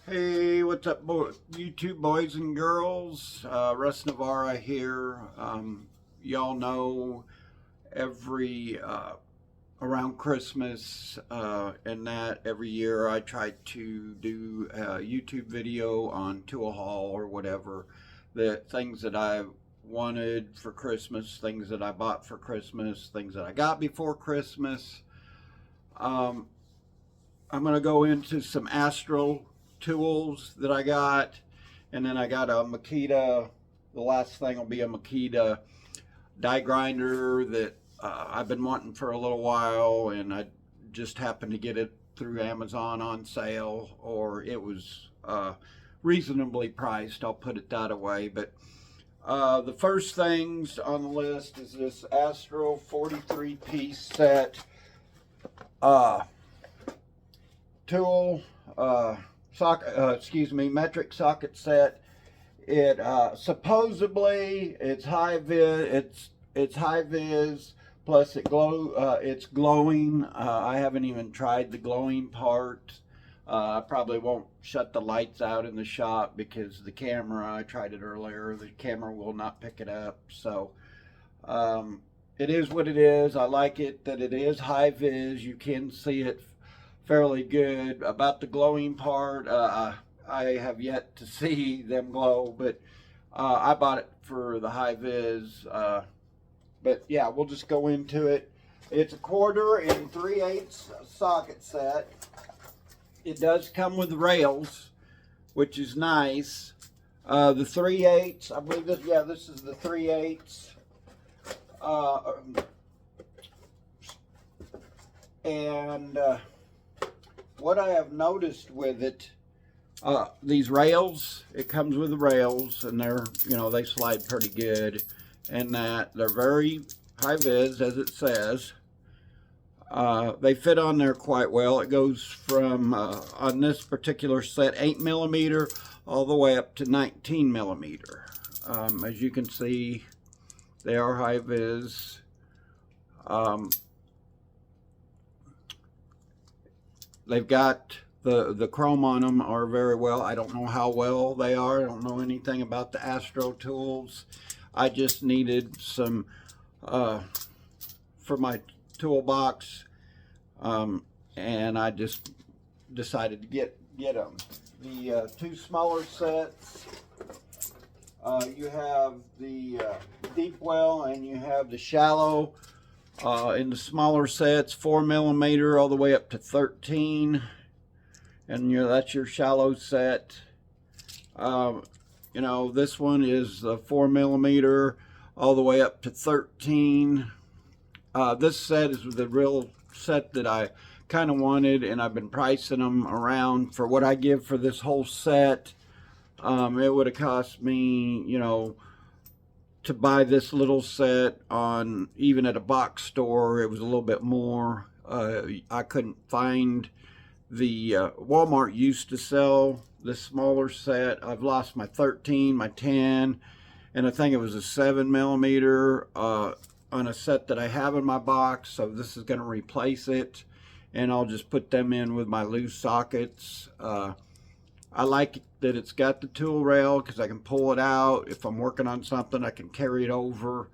Hey, what's up, YouTube boys and girls? Russ Navarra here. Y'all know every around Christmas and that every year I try to do a YouTube video on tool haul or whatever. The things that I wanted for Christmas, things that I bought for Christmas, things that I got before Christmas. I'm going to go into some Astral Tools that I got, and then I got a Makita. The last thing will be a Makita die grinder that I've been wanting for a little while, and I just happened to get it through Amazon on sale, or it was reasonably priced, I'll put it that way. But the first things on the list is this Astro 43-piece set tool metric socket set. It supposedly it's high vis, plus it's glowing. I haven't even tried the glowing part. I probably won't shut the lights out in the shop because the camera, I tried it earlier, the camera will not pick it up. So it is what it is. I like it that it is high vis. You can see it fairly good. About the glowing part, I have yet to see them glow, but I bought it for the high vis. But yeah, we'll just go into it. It's a 1/4 and 3/8 socket set. It does come with rails, which is nice. The 3/8, I believe this, yeah, this is the 3/8. And what I have noticed with it, these rails, it comes with the rails, and they're, they slide pretty good, and that they're very high vis, as it says. They fit on there quite well. It goes from, on this particular set, 8mm all the way up to 19mm. As you can see, they are high vis. They've got the chrome on them are very well. I don't know how well they are. I don't know anything about the Astro Tools. I just needed some for my toolbox, and I just decided to get them. The two smaller sets, you have the deep well and you have the shallow. In the smaller sets, 4mm all the way up to 13, and that's your shallow set. This one is 4mm all the way up to 13. This set is the real set that I kind of wanted, and I've been pricing them around for what I give for this whole set. It would have cost me, to buy this little set on, even at a box store, it was a little bit more. I couldn't find the Walmart used to sell this smaller set. I've lost my 13, my 10, and I think it was a 7mm on a set that I have in my box, so this is going to replace it, and I'll just put them in with my loose sockets. I like that it's got the tool rail because I can pull it out. If I'm working on something, I can carry it over,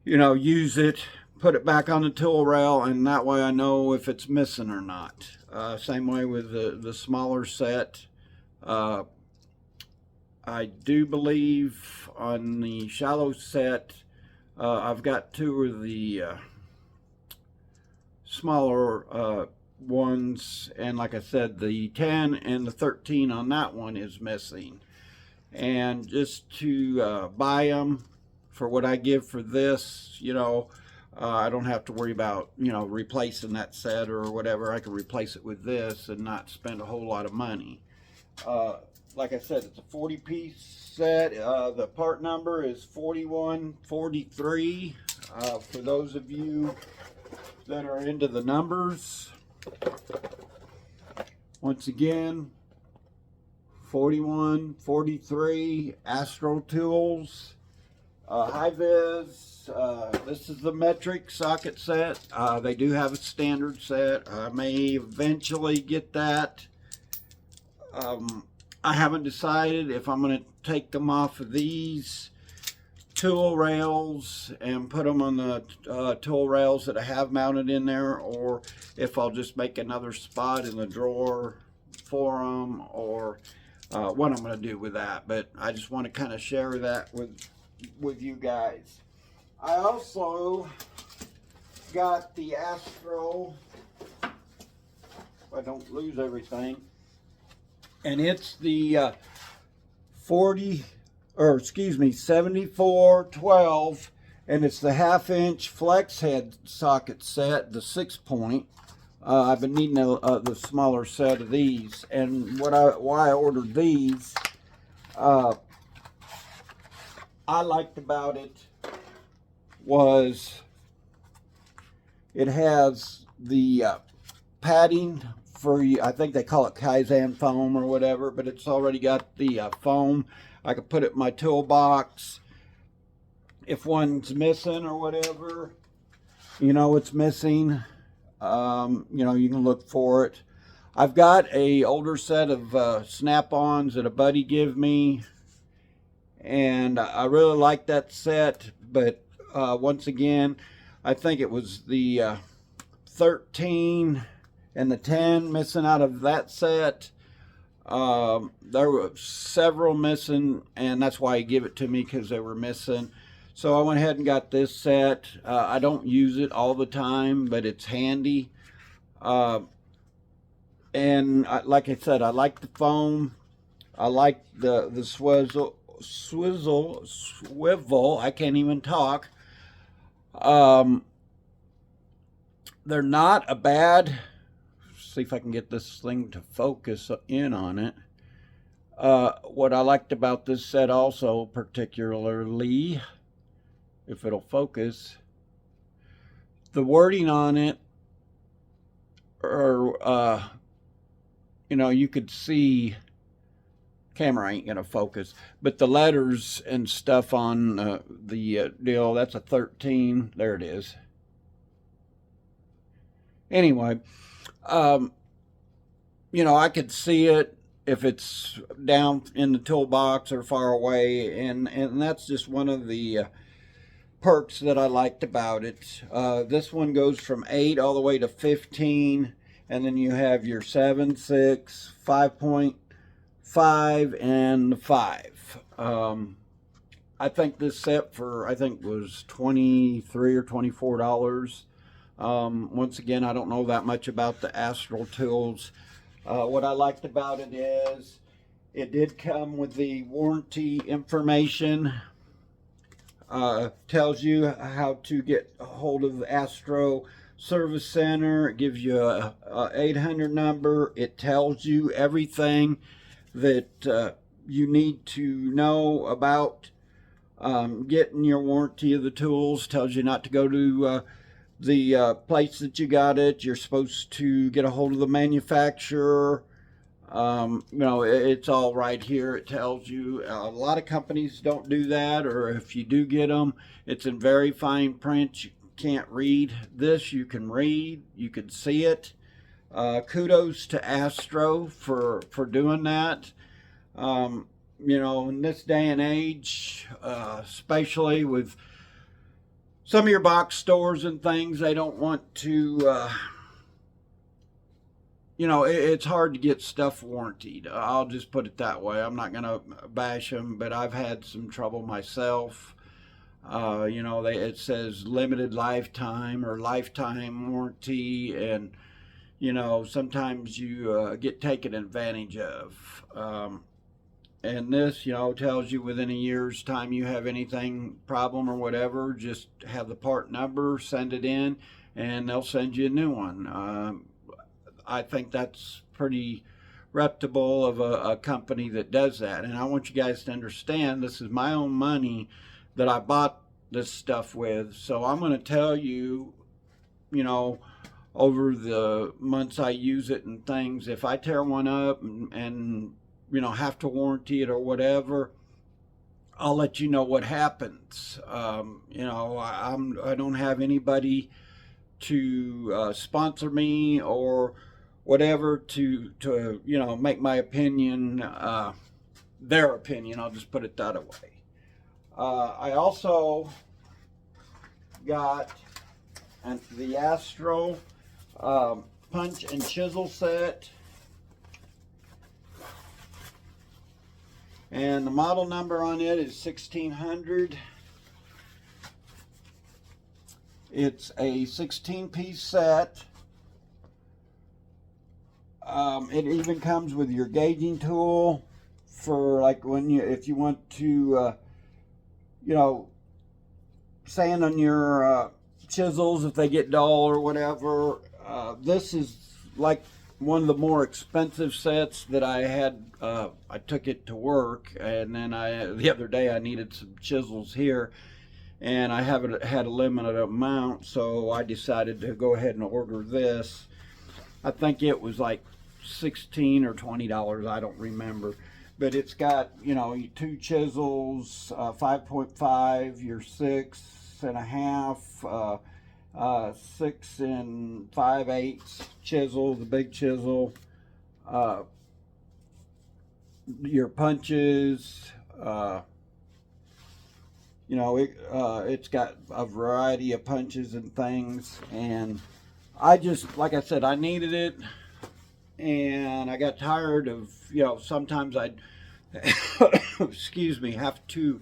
use it, put it back on the tool rail, and that way I know if it's missing or not. Same way with the smaller set. I do believe on the shallow set, I've got two of the smaller ones, and like I said, the 10 and the 13 on that one is missing. And just to buy them for what I give for this, I don't have to worry about replacing that set or whatever. I can replace it with this and not spend a whole lot of money. Like I said, it's a 40-piece set. The part number is 4143 for those of you that are into the numbers. Once again, 4143 Astral Tools, high vis. This is the metric socket set. They do have a standard set. I may eventually get that I haven't decided if I'm going to take them off of these tool rails and put them on the tool rails that I have mounted in there, or if I'll just make another spot in the drawer for them, or what I'm going to do with that. But I just want to kind of share that with you guys. I also got the Astro, I don't lose everything, and it's the 7412, and it's the 1/2-inch flex head socket set, the 6-point. I've been needing the smaller set of these, and why I ordered these, I liked about it was it has the padding for, I think they call it Kaizen foam or whatever, but it's already got the foam. I could put it in my toolbox. If one's missing or whatever, you know it's missing, you know, you can look for it. I've got a older set of snap-ons that a buddy gave me, and I really like that set, but once again, I think it was the 13 and the 10 missing out of that set. There were several missing, and that's why he gave it to me, because they were missing. So I went ahead and got this set. I don't use it all the time, but it's handy. And like I said, I like the foam. I like the swivel. I can't even talk. They're not a bad. See if I can get this thing to focus in on it. What I liked about this set also, particularly, if it'll focus, the wording on it, or you know, you could see, camera ain't gonna focus, but the letters and stuff on the deal, that's a 13, there it is. Anyway, you know, I could see it if it's down in the toolbox or far away, and that's just one of the perks that I liked about it. This one goes from 8 all the way to 15, and then you have your 7, 6, 5.5, and 5. I think this set was $23 or $24. Once again, I don't know that much about the Astral Tools. What I liked about it is it did come with the warranty information. Tells you how to get a hold of the Astro Service Center. It gives you a 800 number. It tells you everything that you need to know about getting your warranty of the tools. Tells you not to go to the place that you got it. You're supposed to get a hold of the manufacturer. You know, it's all right here. It tells you. A lot of companies don't do that, or if you do get them, it's in very fine print. You can't read this. You can read. You can see it. Kudos to Astro for doing that. You know, in this day and age, especially with some of your box stores and things, they don't want to, you know, it's hard to get stuff warranted. I'll just put it that way. I'm not going to bash them, but I've had some trouble myself. You know, it says limited lifetime or lifetime warranty, and, you know, sometimes you get taken advantage of. And this, you know, tells you within a year's time you have anything problem or whatever, just have the part number, send it in, and they'll send you a new one. I think that's pretty reputable of a company that does that. And I want you guys to understand, this is my own money that I bought this stuff with. So I'm going to tell you, you know, over the months I use it and things, if I tear one up and you know, have to warranty it or whatever, I'll let you know what happens. You know, I don't have anybody to sponsor me or whatever to you know, make my opinion their opinion. I'll just put it that way. I also got the Astro punch and chisel set, and the model number on it is 1600. It's a 16-piece set. It even comes with your gauging tool for, like, when if you want to you know, sand on your chisels if they get dull or whatever. This is like one of the more expensive sets that I had. I took it to work, and then the other day I needed some chisels here, and I haven't had a limited amount, so I decided to go ahead and order this. I think it was like $16 or $20, I don't remember. But it's got, you know, 2 chisels, 5.5, your 6.5, 6 5/8 chisel, the big chisel, your punches. You know, it's got a variety of punches and things, and I just, like I said, I needed it, and I got tired of, you know, sometimes I'd excuse me, have to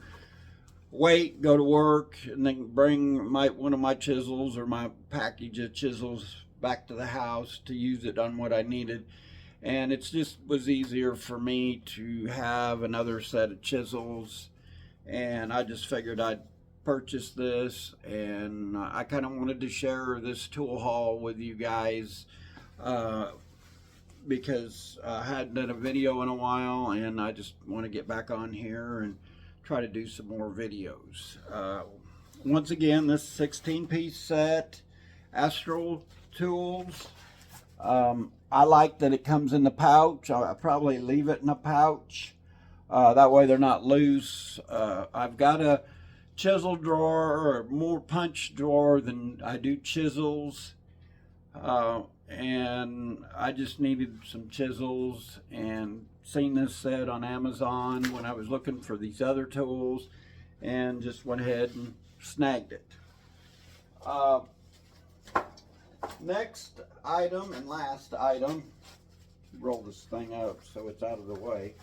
wait, go to work, and then bring one of my chisels or my package of chisels back to the house to use it on what I needed. And it just was easier for me to have another set of chisels, and I just figured I'd purchase this, and I kind of wanted to share this tool haul with you guys because I hadn't done a video in a while, and I just want to get back on here and try to do some more videos. Once again, this 16-piece set, Astral Tools. I like that it comes in the pouch. I'll probably leave it in a pouch. That way they're not loose. I've got a chisel drawer, or more punch drawer than I do chisels. And I just needed some chisels, and seen this set on Amazon when I was looking for these other tools, and just went ahead and snagged it. Next item and last item, roll this thing up so it's out of the way,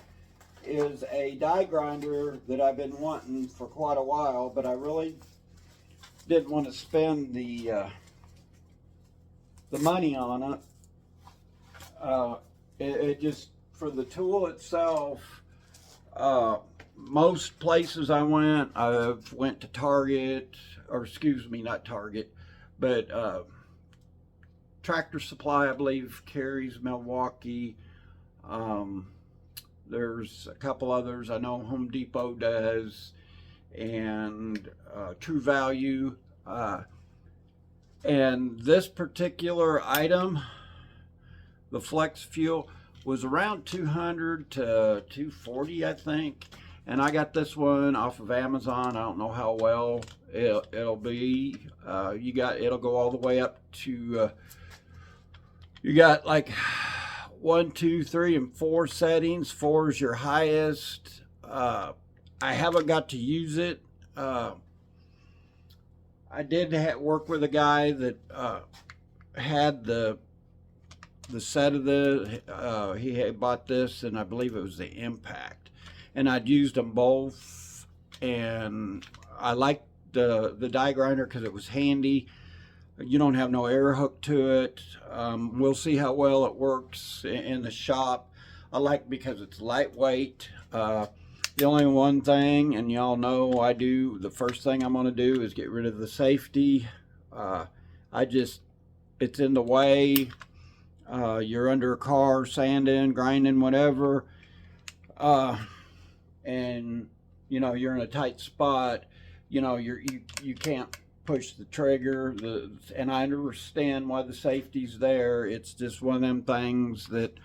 is a die grinder that I've been wanting for quite a while, but I really didn't want to spend the money on it. It just, for the tool itself, most places I went to Target, or excuse me, not Target, but Tractor Supply, I believe, carries Milwaukee. There's a couple others. I know Home Depot does, and True Value. And this particular item, the Flex Fuel, was around $200 to $240, I think. And I got this one off of Amazon. I don't know how well it'll be. It'll go all the way up to, you got like 1, 2, 3, and 4 settings. 4 is your highest. I haven't got to use it. I did work with a guy that had the set of he had bought this, and I believe it was the Impact, and I'd used them both, and I liked the die grinder because it was handy. You don't have no air hook to it. We'll see how well it works in the shop. I like because it's lightweight. The only one thing, and y'all know the first thing I'm going to do is get rid of the safety. It's in the way. You're under a car, sanding, grinding, whatever, and you know you're in a tight spot. You know you can't push the trigger. And I understand why the safety's there. It's just one of them things that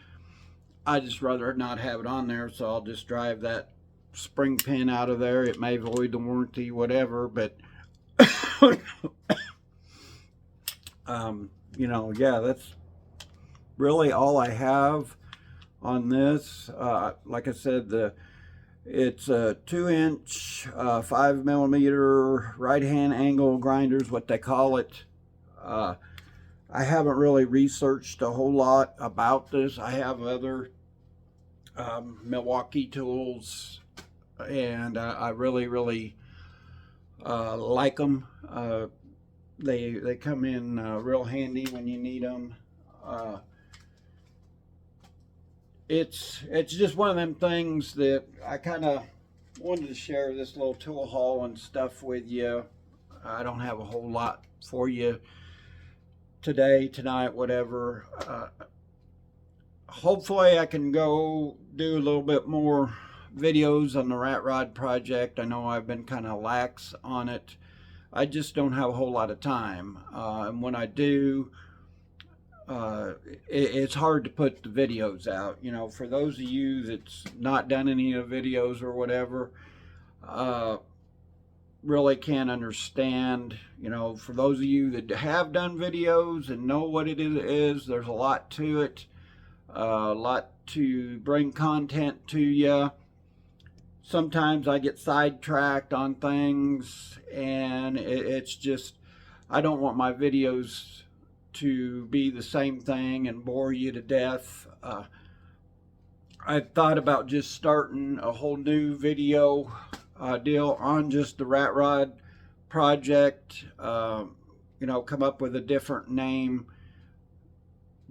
I just rather not have it on there. So I'll just drive that spring pin out of there. It may void the warranty, whatever, but you know, yeah, really all I have on this. Like I said, it's a 2-inch, 5mm right hand angle grinders, what they call it. I haven't really researched a whole lot about this. I have other Milwaukee tools, and I really like them. They come in real handy when you need them. It's just one of them things that I kind of wanted to share this little tool haul and stuff with you. I don't have a whole lot for you today, tonight, whatever. Hopefully I can go do a little bit more videos on the rat rod project. I know I've been kind of lax on it. I just don't have a whole lot of time, and when I do, it's hard to put the videos out. You know, for those of you that's not done any of the videos or whatever, really can't understand. You know, for those of you that have done videos and know what it is, there's a lot to it, a lot to bring content to you. Sometimes I get sidetracked on things, and it's just, I don't want my videos to be the same thing and bore you to death. I thought about just starting a whole new video deal on just the rat rod project. You know, come up with a different name,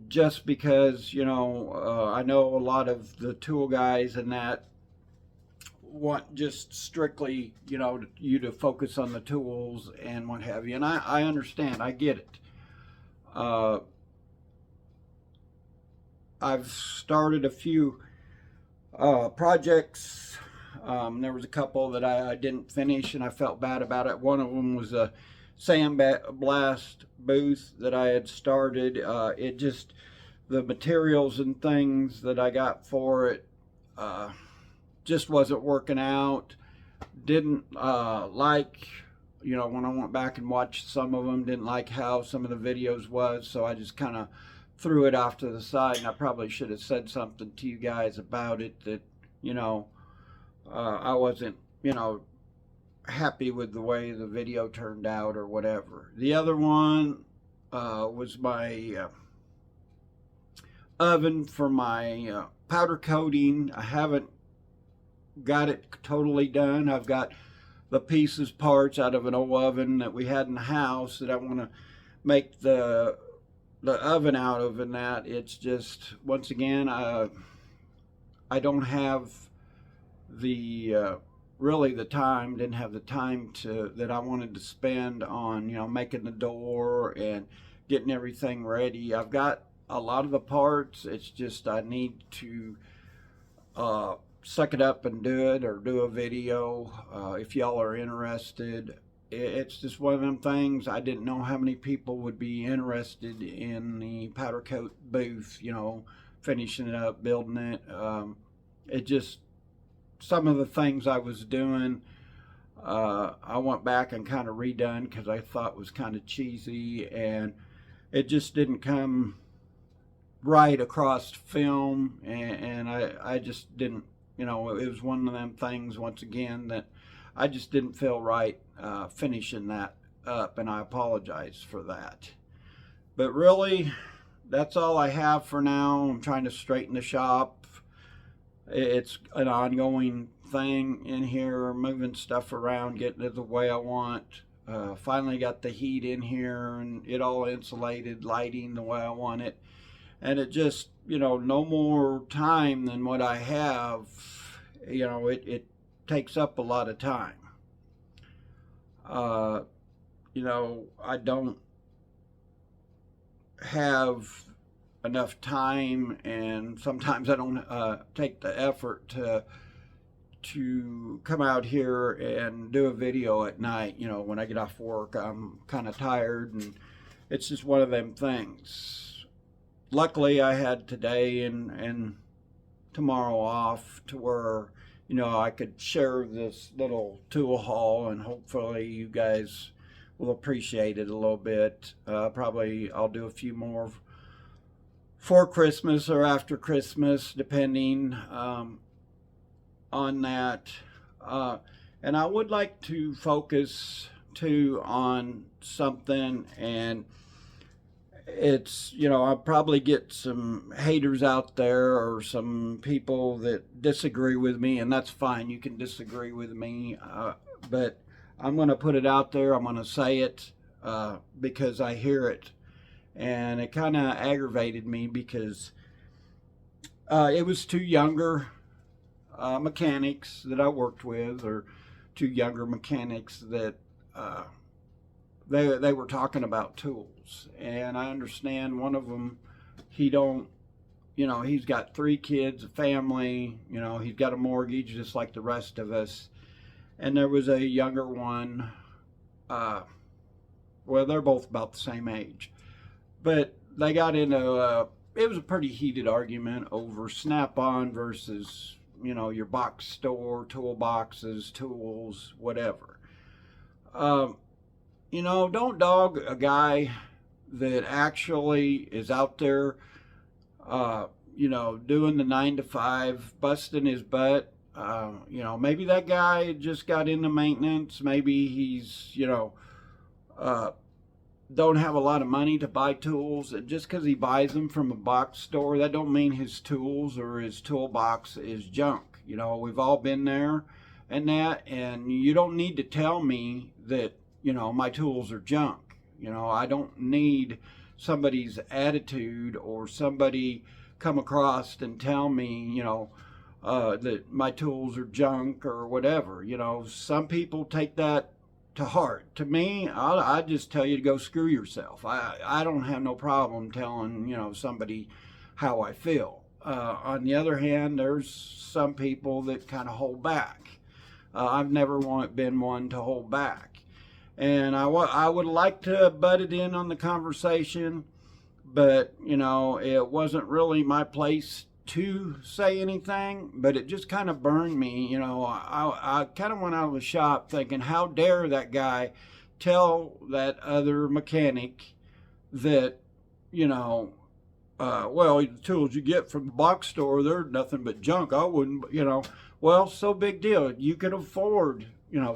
just because, you know, I know a lot of the tool guys and that want just strictly, you know, you to focus on the tools and what have you, and I understand, I get it. I've started a few projects. There was a couple that I didn't finish, and I felt bad about it. One of them was a sandblast booth that I had started. It just, the materials and things that I got for it just wasn't working out. Didn't like, you know, when I went back and watched some of them, didn't like how some of the videos was, so I just kind of threw it off to the side. And I probably should have said something to you guys about it, that, you know, I wasn't, you know, happy with the way the video turned out or whatever. The other one was my oven for my powder coating. I haven't got it totally done. I've got the pieces, parts out of an old oven that we had in the house that I want to make the oven out of, and that it's just, once again, I don't have the really the time, didn't have the time to that I wanted to spend on, you know, making the door and getting everything ready. I've got a lot of the parts. It's just I need to suck it up and do it, or do a video if y'all are interested. It's just one of them things. I didn't know how many people would be interested in the powder coat booth, you know, finishing it up, building it. It just, some of the things I was doing, I went back and kind of redone because I thought was kind of cheesy, and it just didn't come right across film, and I just didn't, you know, it was one of them things, once again, that I just didn't feel right finishing that up, and I apologize for that. But really, that's all I have for now. I'm trying to straighten the shop. It's an ongoing thing in here, moving stuff around, getting it the way I want. Finally got the heat in here, and it all insulated, lighting the way I want it. And it just, you know, no more time than what I have. You know, it takes up a lot of time. You know, I don't have enough time, and sometimes I don't take the effort to come out here and do a video at night. You know, when I get off work, I'm kind of tired, and it's just one of them things. Luckily, I had today and tomorrow off, to where, you know, I could share this little tool haul, and hopefully you guys will appreciate it a little bit. Probably I'll do a few more for Christmas or after Christmas, depending on that. And I would like to focus too on something, and it's, I'll probably get some haters out there or some people that disagree with me, and that's fine. You can disagree with me, but I'm going to put it out there. I'm going to say it because I hear it, and it kind of aggravated me because it was two younger mechanics that I worked with, or two younger mechanics that they were talking about tools. And I understand one of them, he's got 3 kids, a family, he's got a mortgage just like the rest of us. And there was a younger one, well, they're both about the same age, but they got into it was a pretty heated argument over Snap-on versus your box store, toolboxes, tools, whatever. Don't dog a guy that actually is out there, doing the 9 to 5, busting his butt. Maybe that guy just got into maintenance. Maybe he's, don't have a lot of money to buy tools. And just because he buys them from a box store, that don't mean his tools or his toolbox is junk. We've all been there and that, and you don't need to tell me that, my tools are junk. I don't need somebody's attitude or somebody come across and tell me, that my tools are junk or whatever. Some people take that to heart. To me, I just tell you to go screw yourself. I don't have no problem telling, somebody how I feel. On the other hand, there's some people that kind of hold back. I've never been one to hold back. And I would like to butt it in on the conversation, but, it wasn't really my place to say anything, but it just kind of burned me. I kind of went out of the shop thinking, how dare that guy tell that other mechanic that, well, the tools you get from the box store, they're nothing but junk. I wouldn't, well, so big deal. You could afford,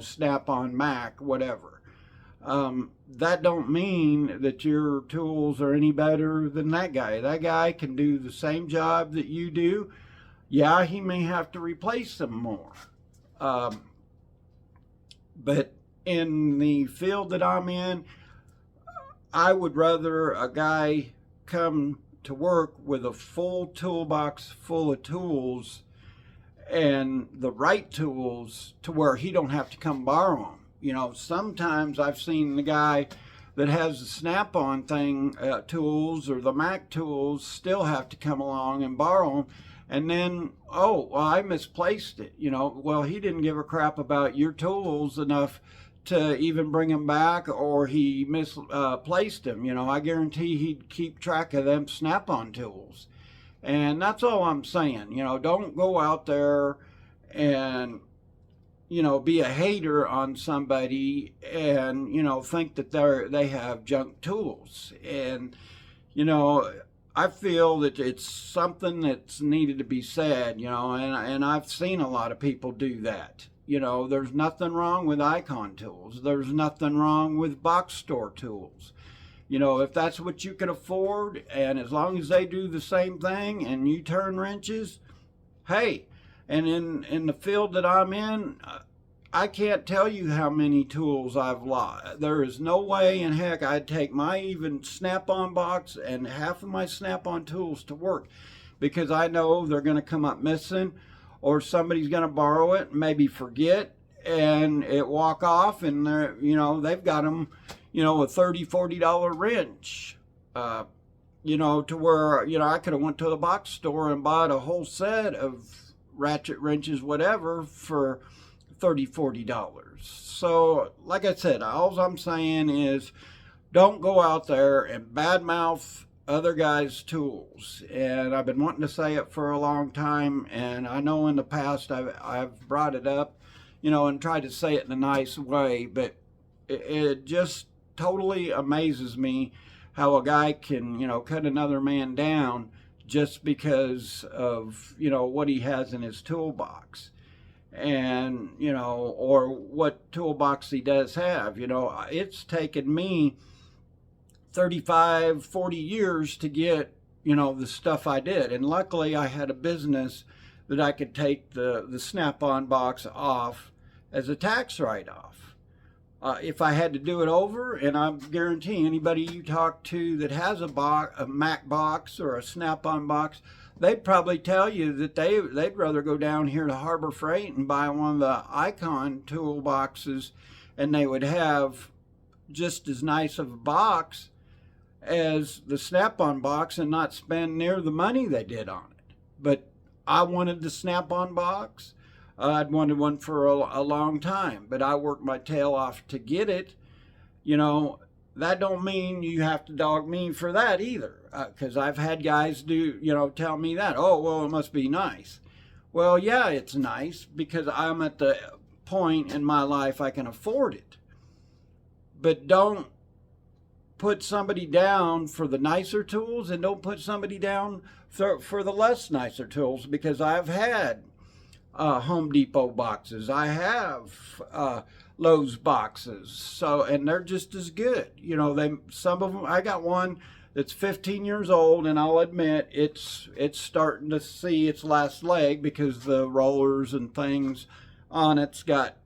Snap-on, Mac, whatever. That don't mean that your tools are any better than that guy. That guy can do the same job that you do. Yeah, he may have to replace them more. But in the field that I'm in, I would rather a guy come to work with a full toolbox full of tools, and the right tools, to where he don't have to come borrow them. Sometimes I've seen the guy that has the Snap-on tools or the Mac tools still have to come along and borrow them. And then, I misplaced it. Well, he didn't give a crap about your tools enough to even bring them back, or he misplaced them. I guarantee he'd keep track of them Snap-on tools. And that's all I'm saying. Don't go out there and be a hater on somebody and, think that they have junk tools. And, I feel that it's something that's needed to be said, and I've seen a lot of people do that. There's nothing wrong with Icon tools. There's nothing wrong with box store tools. If that's what you can afford, and as long as they do the same thing and you turn wrenches, hey. And in the field that I'm in, I can't tell you how many tools I've lost. There is no way in heck I'd take my even Snap-on box and half of my Snap-on tools to work, because I know they're going to come up missing, or somebody's going to borrow it, maybe forget, and it walk off, and they've got them, a $30-$40 wrench. To where, I could have went to the box store and bought a whole set of ratchet wrenches, whatever, for $30-$40. So, like I said, all I'm saying is, don't go out there and badmouth other guys' tools. And I've been wanting to say it for a long time, and I know in the past I've brought it up, and tried to say it in a nice way, but it just totally amazes me how a guy can, cut another man down just because of, what he has in his toolbox. And, or what toolbox he does have. It's taken me 35, 40 years to get, the stuff I did. And luckily I had a business that I could take the Snap-on box off as a tax write-off. If I had to do it over, and I guarantee anybody you talk to that has a Mac box or a Snap-on box, they'd probably tell you that they'd rather go down here to Harbor Freight and buy one of the Icon toolboxes, and they would have just as nice of a box as the Snap-on box and not spend near the money they did on it. But I wanted the Snap-on box. I'd wanted one for a long time, but I worked my tail off to get it. That don't mean you have to dog me for that either, because I've had guys tell me that, oh, well, it must be nice. Well, yeah, it's nice because I'm at the point in my life I can afford it. But don't put somebody down for the nicer tools, and don't put somebody down for the less nicer tools, because I've had Home Depot boxes. I have Lowe's boxes, and they're just as good. Some of them. I got one that's 15 years old, and I'll admit it's starting to see its last leg because the rollers and things on it's got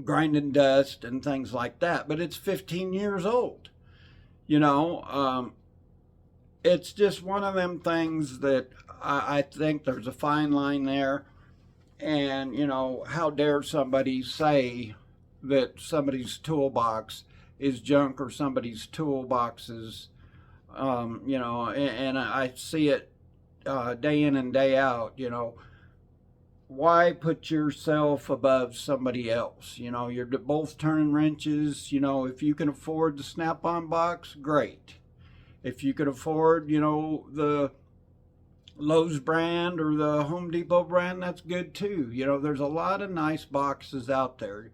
grinding dust and things like that. But it's 15 years old. It's just one of them things that I think there's a fine line there. And, how dare somebody say that somebody's toolbox is junk or somebody's toolbox is, and I see it day in and day out, why put yourself above somebody else? You're both turning wrenches. If you can afford the Snap-on box, great. If you can afford, the Lowe's brand or the Home Depot brand, that's good too. There's a lot of nice boxes out there.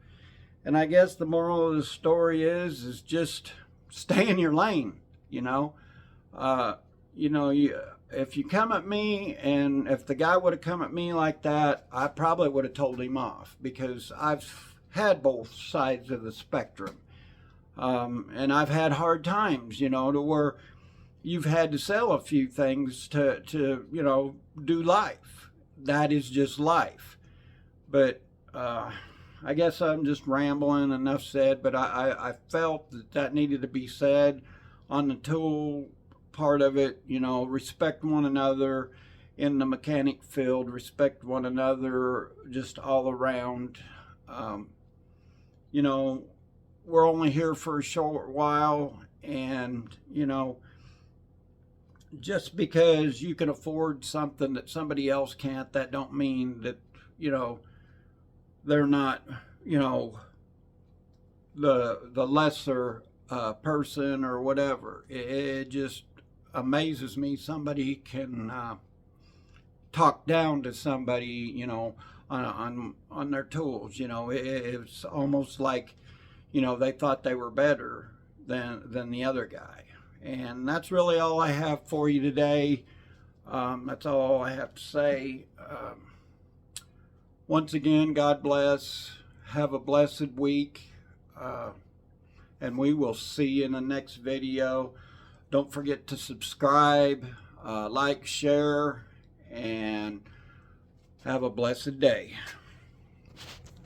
And I guess the moral of the story is just stay in your lane. If you come at me, and if the guy would have come at me like that, I probably would have told him off, because I've had both sides of the spectrum. And I've had hard times, to where you've had to sell a few things to do life. That is just life. But I guess I'm just rambling, enough said, but I felt that needed to be said on the tool part of it. Respect one another in the mechanic field, respect one another just all around. We're only here for a short while, and just because you can afford something that somebody else can't, that don't mean that they're not the lesser person or whatever. It just amazes me somebody can talk down to somebody on their tools. It's almost like they thought they were better than the other guy. And that's really all I have for you today. That's all I have to say. Once again, God bless. Have a blessed week. And we will see you in the next video. Don't forget to subscribe, like, share, and have a blessed day.